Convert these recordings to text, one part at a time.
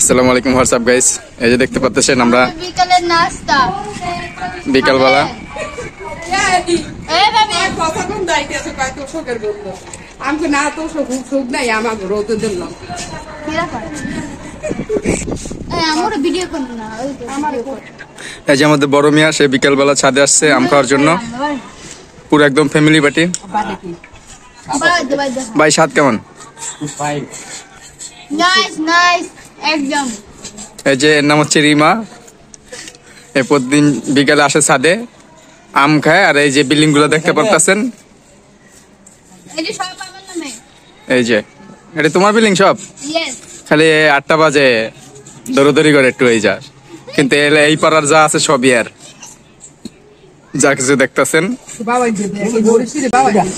আসসালামু আলাইকুম WhatsApp guys, এই যে দেখতে পাচ্ছেন আমরা বিকালের নাস্তা বিকালবেলা এই যে আমাদের বড় মিয়া সে বিকালবেলা ছাদে আসছে আম খাওয়ার জন্য, পুরো একদম ফ্যামিলি পার্টি। ভাই স্বাদ কেমন? এই যে এর নাম হচ্ছে রিমা, এ প্রতিদিন বিকালে আসে ছাদে আম খায়। আর এই যে বিল্ডিং গুলো দেখতে পারতেছেন, এই যে এটা তোমার বিল্ডিং সব। খালি 8টা বাজে দৌড়দৌড়ি করে একটু এই যা, কিন্তু এই পাড়ার যা আছে সবই আর যা কিছু দেখতেছেন।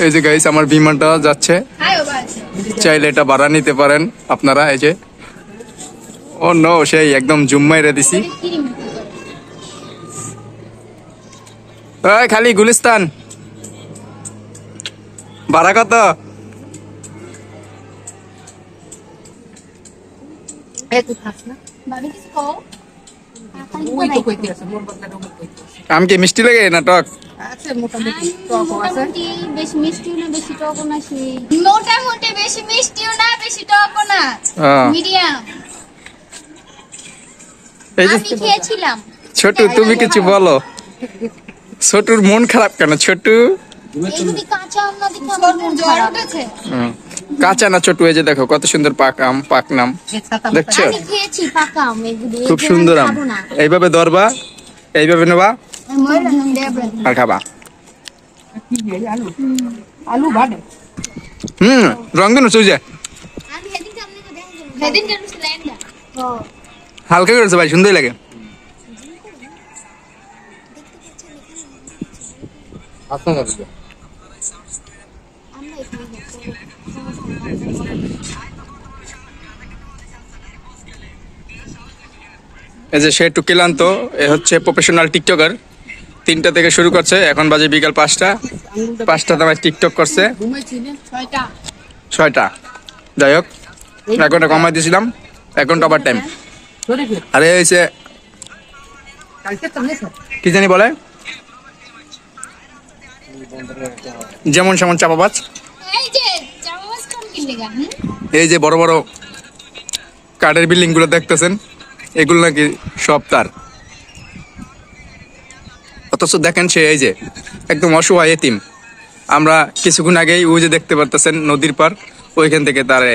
এই যে গাইস আমার বিমানটা যাচ্ছে, চাইলে এটা ভাড়া নিতে পারেন আপনারা। এই যে ও নো, সেই একদম জুম মাইরে দিছি। খালি গুলিস্তান ভাড়া কত? আম কি মিষ্টি লাগে না টক? মোটামুটি বেশি মিষ্টিও না বেশি টকও না, মোটামুটি বেশি মিষ্টিও না বেশি টকও না, মিডিয়াম। আমি খেয়েছিলাম। ছোটু তুমি কিছু বলো, ছোটুর মন খারাপ কেন? ছোটু কাঁচা না ছোটু, এই যে দেখো কত সুন্দর পাক আম, পাক নাম দেখছো, খুব সুন্দর আম। এইভাবে ধরবা, এইভাবে নেবা আর খাবা। রঙিন সুজে হালকা করেছে ভাই, সুন্দর লাগে। এই যে সে টুকিলান্ত, এ হচ্ছে প্রফেশনাল টিকটকার। 3টা থেকে শুরু করছে, এখন বাজে বিকাল 5টা। 5টা তোমায় টিকটক করছে 6টা। যাই হোক, 1 ঘন্টা কমাই দিয়েছিলাম, 1 ঘন্টা ওভার টাইম। আরে এসে কি জানি বলে, যেমন সেমন চাপাবাজ। এই যে বড় বড় কাঠের বিল্ডিং গুলো দেখতেছেন, এগুলো নাকি সব তার। অথচ দেখেন সে এই যে একদম অসহায় এতিম। আমরা কিছুক্ষণ আগেই ওই যে দেখতে পারতেছেন নদীর পার, ওইখান থেকে তারে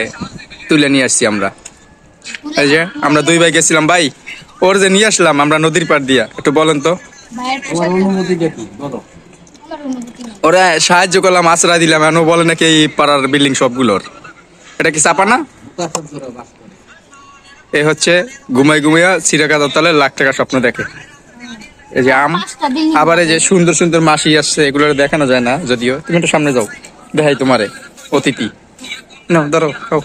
তুলে নিয়ে আসছি আমরা। এই যে আমরা 2 ভাই গেছিলাম, ভাই ওর যে নিয়ে আসলাম আমরা নদীর পার দিয়া, একটু বলেন তো। ওরা সাহায্য করলাম, আশ্রয় দিলাম, এমন বলে নাকি এই পাড়ার বিল্ডিং সবগুলোর। এটা কি চাপা না? এ হচ্ছে ঘুমাই ঘুমাইয়া সিরাকাতার তলে লাখ টাকা স্বপ্ন দেখে। এই যে আম, আবার এই যে সুন্দর সুন্দর মাসি আসছে, এগুলো দেখানো যায় না যদিও। তুমি একটু সামনে যাও, দেখাই তোমারে অতিথি। না ধরো খাও।